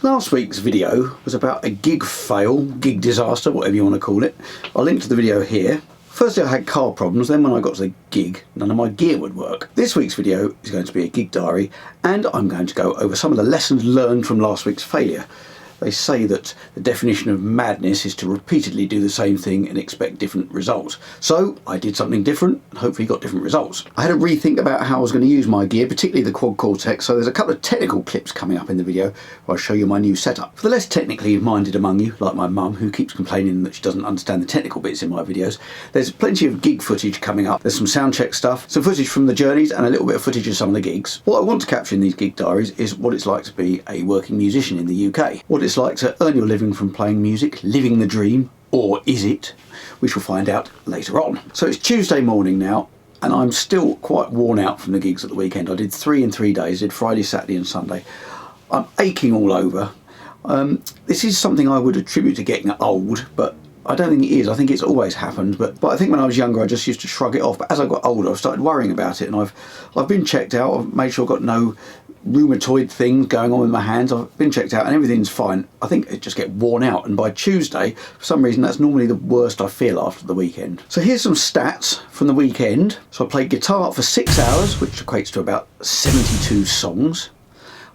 Last week's video was about a gig fail, gig disaster, whatever you want to call it. I'll link to the video here. Firstly, I had car problems, then when I got to the gig, none of my gear would work. This week's video is going to be a gig diary, and I'm going to go over some of the lessons learned from last week's failure. They say that the definition of madness is to repeatedly do the same thing and expect different results. So I did something different and hopefully got different results. I had to rethink about how I was going to use my gear, particularly the quad Cortex, so there's a couple of technical clips coming up in the video where I'll show you my new setup. For the less technically minded among you, like my mum, who keeps complaining that she doesn't understand the technical bits in my videos, there's plenty of gig footage coming up. There's some sound check stuff, some footage from the journeys, and a little bit of footage of some of the gigs. What I want to capture in these gig diaries is what it's like to be a working musician in the UK. What it's like to earn your living from playing music, living the dream, or is it? We shall find out later on. So it's Tuesday morning now, and I'm still quite worn out from the gigs at the weekend. I did 3 in 3 days, did Friday, Saturday and Sunday. I'm aching all over. This is something I would attribute to getting old, but I don't think it is. I think it's always happened, but I think when I was younger I just used to shrug it off. But as I got older I've started worrying about it, and I've been checked out. I've made sure I've got no rheumatoid things going on with my hands. I've been checked out and everything's fine. I think it just get worn out, and by Tuesday for some reason that's normally the worst I feel after the weekend. So here's some stats from the weekend. So I played guitar for 6 hours, which equates to about 72 songs.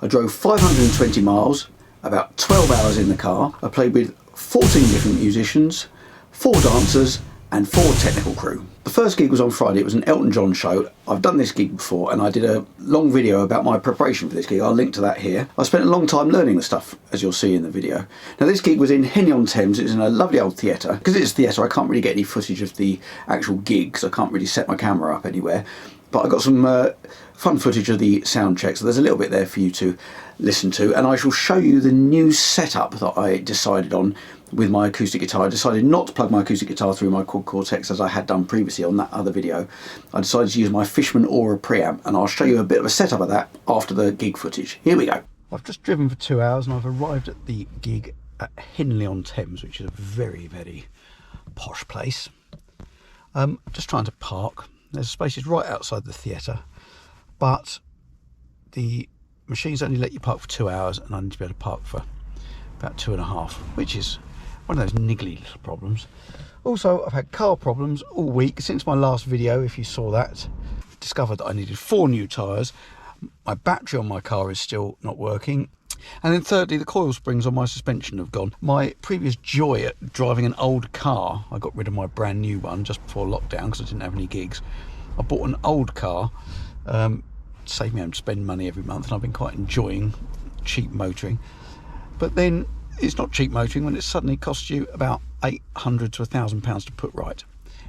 I drove 520 miles, about 12 hours in the car. I played with 14 different musicians, 4 dancers and 4 technical crew. The first gig was on Friday. It was an Elton John show. I've done this gig before and I did a long video about my preparation for this gig. I'll link to that here. I spent a long time learning the stuff, as you'll see in the video. Now this gig was in Henley-on-Thames. It was in a lovely old theatre. Because it's a theatre I can't really get any footage of the actual gig because I can't really set my camera up anywhere. But I got some fun footage of the sound check, so there's a little bit there for you to listen to, and I shall show you the new setup that I decided on with my acoustic guitar. I decided not to plug my acoustic guitar through my quad Cortex as I had done previously on that other video. I decided to use my Fishman Aura preamp, and I'll show you a bit of a setup of that after the gig footage. Here we go. I've just driven for 2 hours and I've arrived at the gig at Henley-on-Thames, which is a very, very posh place. Just trying to park. There's spaces right outside the theatre, but the machines only let you park for 2 hours, and I need to be able to park for about 2.5, which is one of those niggly little problems. Also, I've had car problems all week since my last video. If you saw that, discovered that I needed 4 new tyres. My battery on my car is still not working. And then thirdly, the coil springs on my suspension have gone. My previous joy at driving an old car, I got rid of my brand new one just before lockdown because I didn't have any gigs. I bought an old car, saved me having to spend money every month, and I've been quite enjoying cheap motoring. But then it's not cheap motoring when it suddenly costs you about £800 to £1,000 to put right.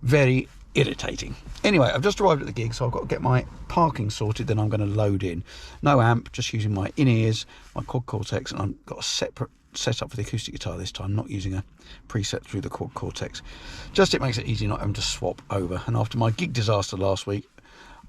Very irritating. Anyway, I've just arrived at the gig, so I've got to get my parking sorted, then I'm going to load in. No amp, just using my in-ears, my quad Cortex, and I've got a separate setup for the acoustic guitar this time, not using a preset through the quad Cortex. Just it makes it easy not having to swap over. And after my gig disaster last week,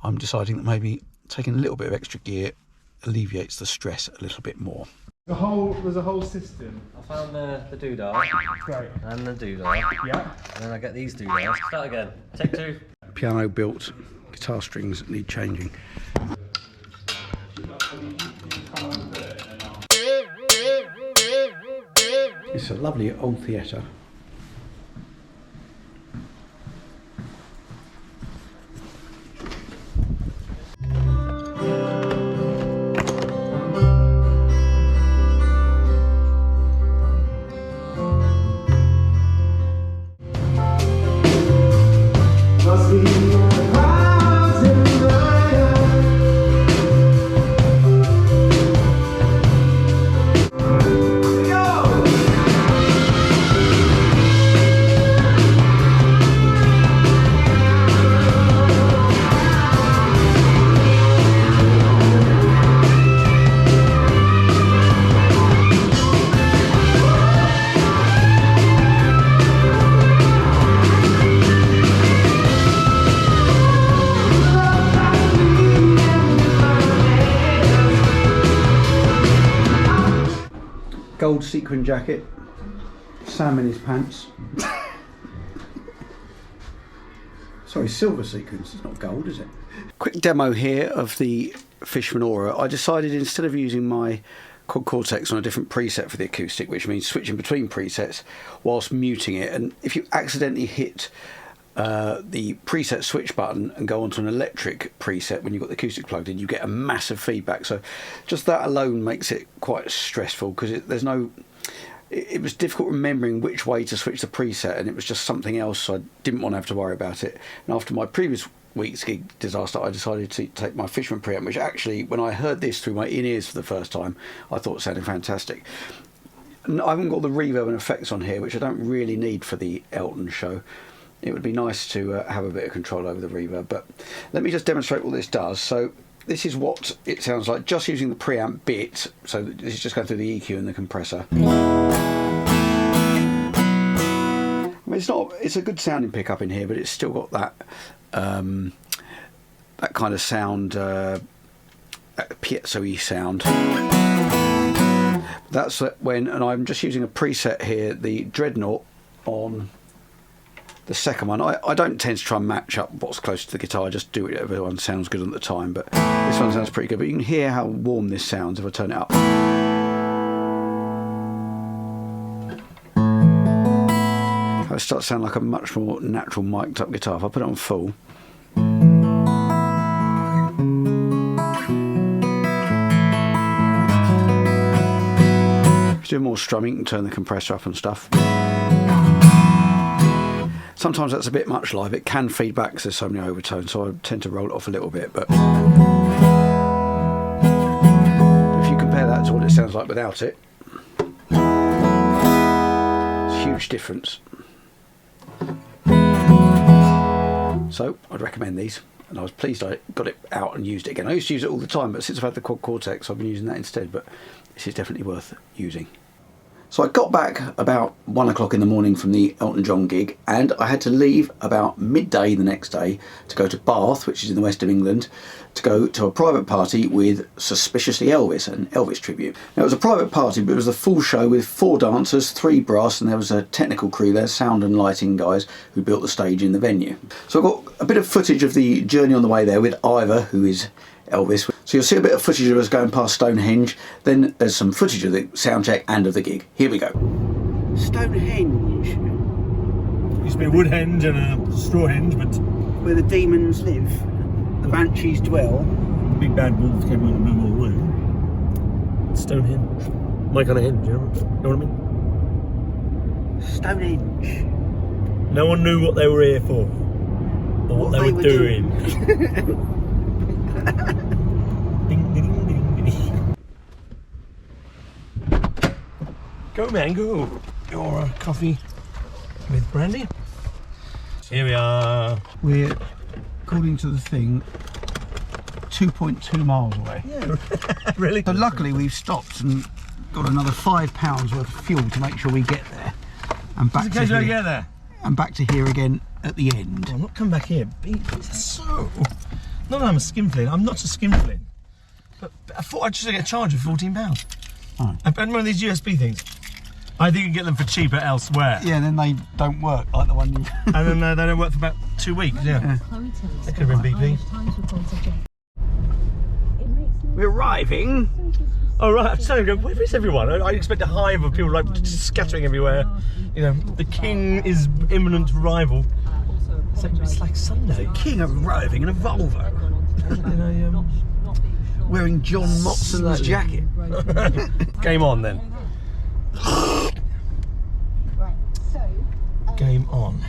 I'm deciding that maybe taking a little bit of extra gear alleviates the stress a little bit more. There's a whole system. I found the doodah. Great. And the doodah. Yeah. And then I get these doodahs. Start again. Take 2. Piano built, guitar strings need changing. It's a lovely old theatre. Gold sequin jacket, Sam in his pants. Sorry, silver sequins, it's not gold, is it? Quick demo here of the Fishman Aura. I decided instead of using my called Cortex on a different preset for the acoustic, which means switching between presets whilst muting it. And if you accidentally hit the preset switch button and go onto an electric preset when you've got the acoustic plugged in, you get a massive feedback. So just that alone makes it quite stressful, because it was difficult remembering which way to switch the preset, and it was just something else, so I didn't want to have to worry about it. And after my previous week's gig disaster, I decided to take my Fisherman preamp, which actually, when I heard this through my in-ears for the first time, I thought sounded fantastic. And I haven't got the reverb and effects on here, which I don't really need for the Elton Show. It would be nice to have a bit of control over the reverb, but let me just demonstrate what this does. So this is what it sounds like just using the preamp bit. So this is just going through the EQ and the compressor. I mean, it's a good sounding pickup in here, but it's still got that that kind of sound, that piezo-y sound. That's when, and I'm just using a preset here, the Dreadnought on the second one. I don't tend to try and match up what's close to the guitar, I just do whatever one sounds good at the time, but this one sounds pretty good. But you can hear how warm this sounds if I turn it up. It starts to sound like a much more natural mic'd up guitar. If I put it on full, if you do more strumming, you can turn the compressor up and stuff. Sometimes that's a bit much live. It can feed back because there's so many overtones, so I tend to roll it off a little bit. But if you compare that to what it sounds like without it, it's a huge difference. So I'd recommend these, and I was pleased I got it out and used it again. I used to use it all the time, but since I've had the quad Cortex, I've been using that instead. But this is definitely worth using. So I got back about 1 o'clock in the morning from the Elton John gig, and I had to leave about midday the next day to go to Bath, which is in the west of England, to go to a private party with Suspiciously Elvis, an Elvis tribute. Now, it was a private party, but it was a full show with 4 dancers, 3 brass, and there was a technical crew there, sound and lighting guys, who built the stage in the venue. So I got a bit of footage of the journey on the way there with Ivor, who is Elvis. So you'll see a bit of footage of us going past Stonehenge, then there's some footage of the sound check and of the gig. Here we go. Stonehenge. Used to be a woodhenge and a strawhenge, but Where the demons live, the banshees dwell. the big bad wolves came along and blew them all away. Stonehenge. My kind of henge, you know what I mean? Stonehenge. No one knew what they were here for, or what they were doing. Ding, ding, ding, ding. Go, man, go. Your coffee with brandy. Here we are. We're, according to the thing, 2.2 miles away. Yeah, really? So luckily we've stopped and got another £5 worth of fuel to make sure we get there. And back to here. Get there. And back to here again at the end. I'm not coming back here. So, not that I'm a skinflint. I'm not a skinflint. But I thought I'd just get a charge of £14. Oh. I found one of these USB things. I think you can get them for cheaper elsewhere. Yeah, and then they don't work like the one you... And then they don't work for about 2 weeks, yeah. That could have been BP. We're arriving. Oh, right, I'm telling you, where is everyone? I expect a hive of people like just scattering everywhere. You know, the king is imminent rival. It's like Sunday. King arriving in a Volvo. Wearing John Motson's jacket. Game on then. Game on.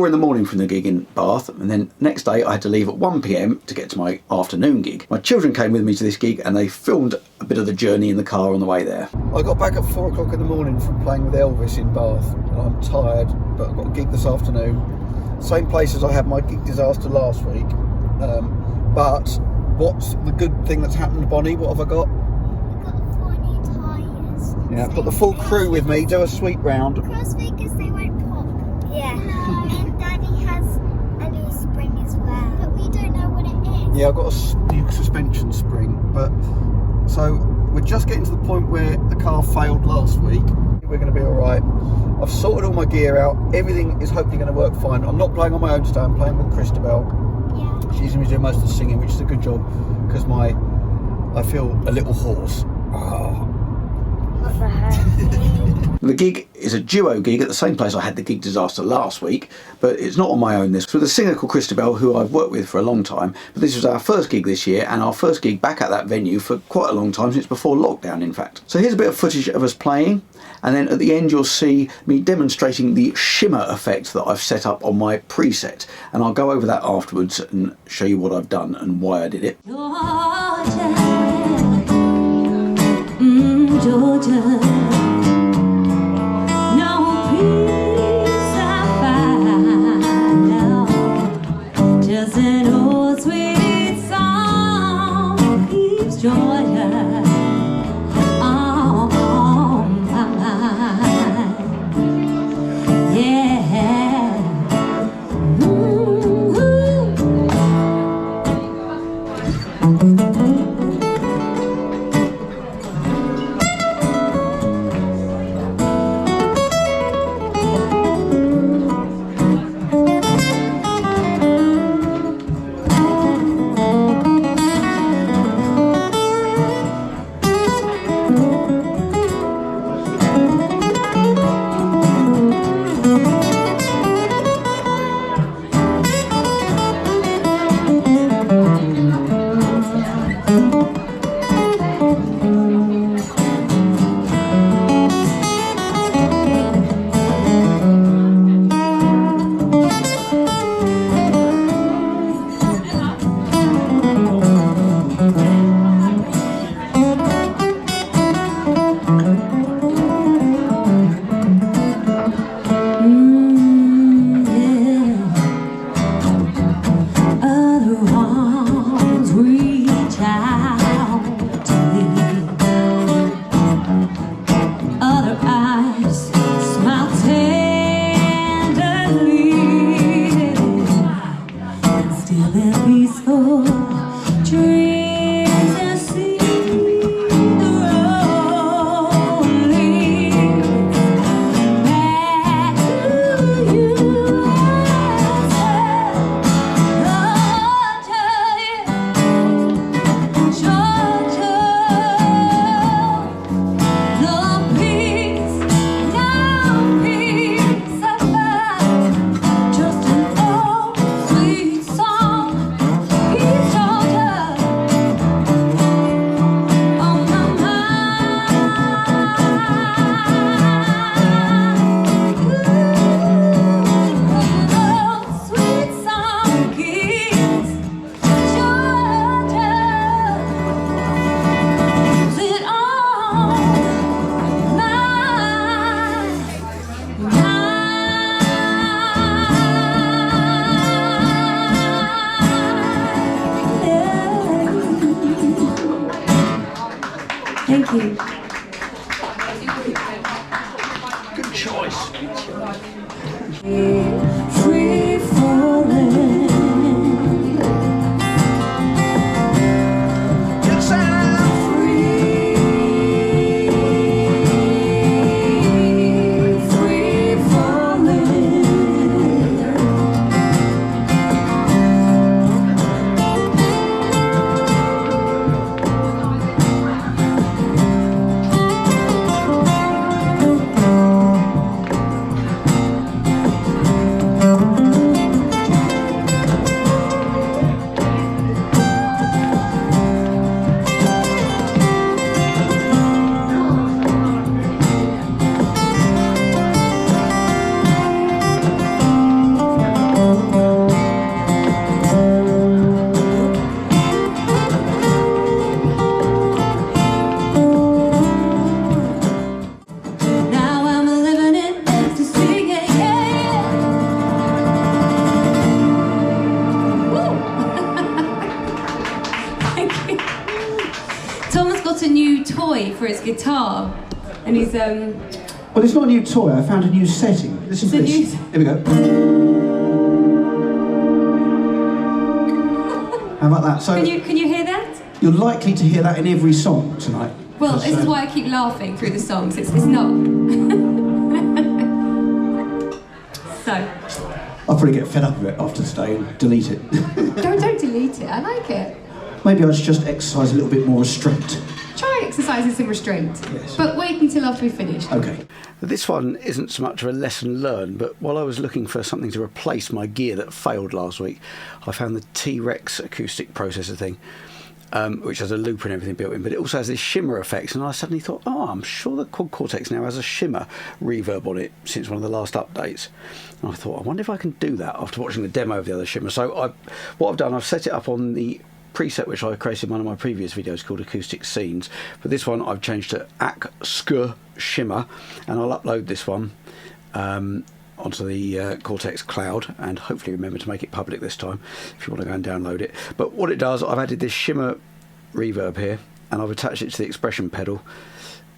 4 in the morning from the gig in Bath, and then next day I had to leave at 1 PM to get to my afternoon gig. My children came with me to this gig and they filmed a bit of the journey in the car on the way there. I got back at 4 o'clock in the morning from playing with Elvis in Bath, and I'm tired, but I've got a gig this afternoon. Same place as I had my gig disaster last week. But what's the good thing that's happened, Bonnie? What have I got? Yeah, I've got the full crew with me, do a sweep round. Cross fingers, they won't pop. Yeah. And Daddy has a new spring as well. But we don't know what it is. Yeah, I've got a new suspension spring. But so we're just getting to the point where the car failed last week. We're going to be alright. I've sorted all my gear out. Everything is hopefully going to work fine. I'm not playing on my own today, I'm playing with Christabel. Yeah. She's going to be doing most of the singing, which is a good job because I feel a little hoarse. Oh. What the heck? The gig is a duo gig at the same place I had the gig disaster last week, but it's not on my own. This was with a singer called Christabel, who I've worked with for a long time, but this was our first gig this year and our first gig back at that venue for quite a long time, since before lockdown in fact. So here's a bit of footage of us playing, and then at the end you'll see me demonstrating the shimmer effect that I've set up on my preset, and I'll go over that afterwards and show you what I've done and why I did it. Georgia, no peace I find out, just an old sweet song keeps Georgia on my mind. Yeah. Thank you. Good choice. Free falling. Yes, Free falling. toy for its guitar, and he's Well, it's not a new toy. I found a new setting. Listen to It's a this. new- Here we go. How about that? So Can you hear that? you're likely to hear that in every song tonight. Well, Because, this is why I keep laughing through the songs. It's not. So, I'll probably get fed up with it after today and delete it. don't delete it. I like it. Maybe I should just exercise a little bit more restraint. Try exercising some restraint. Yes. But wait until after we finish. Okay. This one isn't so much of a lesson learned, but while I was looking for something to replace my gear that failed last week, I found the T-Rex acoustic processor thing, which has a looper and everything built in, but it also has this shimmer effect, and I suddenly thought, oh, I'm sure the Cortex now has a shimmer reverb on it since one of the last updates. And I thought, I wonder if I can do that after watching the demo of the other shimmer. So what I've done, I've set it up on the preset which I created in one of my previous videos called Acoustic Scenes, but this one I've changed to Acoustic Shimmer, and I'll upload this one onto the Cortex cloud, and hopefully remember to make it public this time if you want to go and download it. But what it does, I've added this shimmer reverb here, and I've attached it to the expression pedal,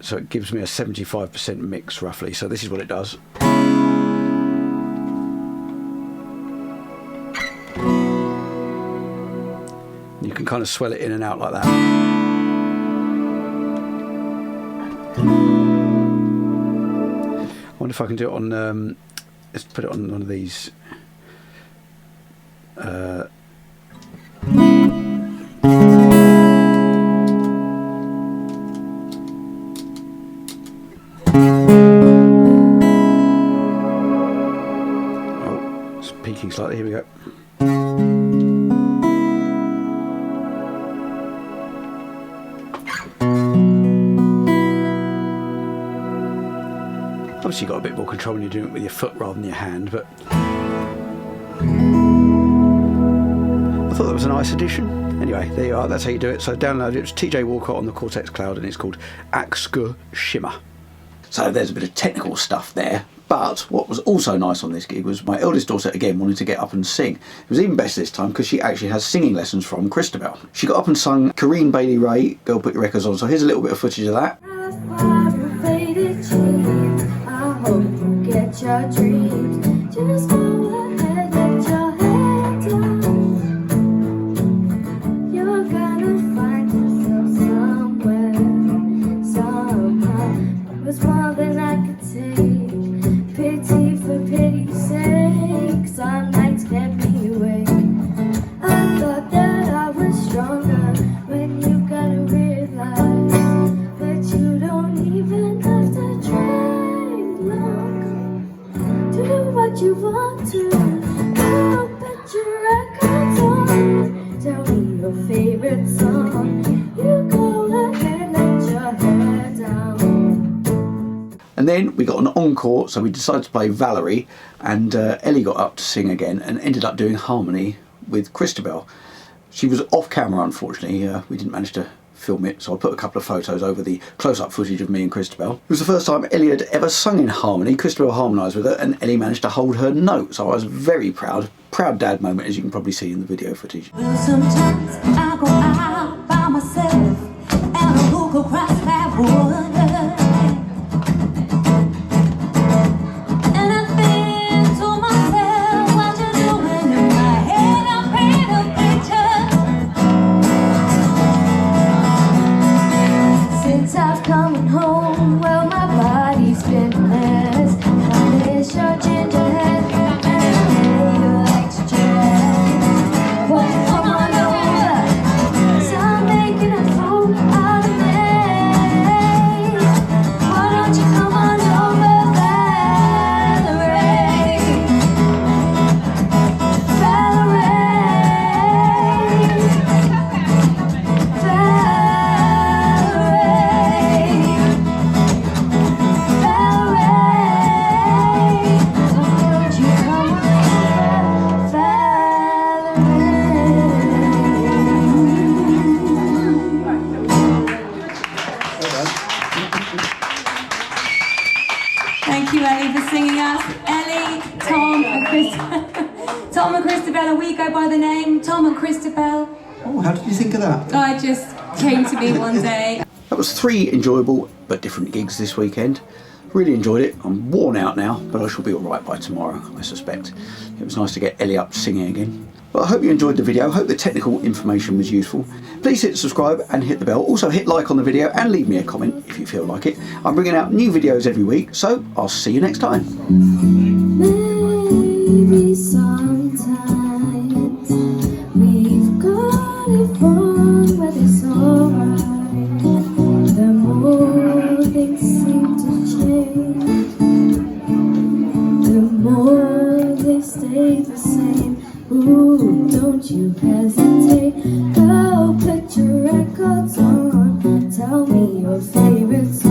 so it gives me a 75% mix roughly. So this is what it does. You can kind of swell it in and out like that. I wonder if I can do it on, let's put it on one of these. Oh, it's peaking slightly, here we go. Obviously you've got a bit more control when you're doing it with your foot rather than your hand, but I thought that was a nice addition. Anyway, there you are, that's how you do it. So download it, it's TJ Walcott on the Cortex cloud, and it's called Acoustic Shimmer. So there's a bit of technical stuff there, but what was also nice on this gig was my eldest daughter again wanted to get up and sing. It was even better this time because she actually has singing lessons from Christabel. She got up and sung Corinne Bailey Rae, Girl Put Your Records On. So here's a little bit of footage of that. Get your dreams, just go ahead, let your head down. You're gonna find yourself somewhere, somehow. It was more than I could take, pity for pity's sake. Some nights kept me awake. I thought that I was stronger when you gotta realize that you don't even have to try. Do what you want to. I'll put your records on. Tell me your favorite song. You go ahead, let your hair down. And then we got an encore, so we decided to play Valerie, and Ellie got up to sing again and ended up doing harmony with Christabel. She was off camera, unfortunately. We didn't manage to film it, so I'll put a couple of photos over the close-up footage of me and Christabel. It was the first time Ellie had ever sung in harmony. Christabel harmonised with her, and Ellie managed to hold her note, so I was very proud. Proud dad moment, as you can probably see in the video footage. Well, sometimes I go out by myself and I look across that water. And I think to myself, what you doing in my head? I paint a picture. Since I've come home, well, my body's been a mess. I miss your ginger head and your extra. Well, come on over, 'cause I'm making a fool out of me. Why don't you come on over, Valerie? Thank you, Ellie, for singing us. Ellie, Tom, and Tom and Christabel, we go by the name Tom and Christabel. Oh, how did you think of that? I just came to me one day. That was 3 enjoyable but different gigs this weekend. Really enjoyed it. I'm worn out now, but I shall be alright by tomorrow, I suspect. It was nice to get Ellie up singing again. But I hope you enjoyed the video. I hope the technical information was useful. Please hit subscribe and hit the bell. Also hit like on the video and leave me a comment if you feel like it. I'm bringing out new videos every week, so I'll see you next time. Maybe sometimes we've got it wrong, but it's alright. The more things seem to change, the more they stay the same. Ooh, don't you hesitate. Go put your records on. Tell me your favorite song.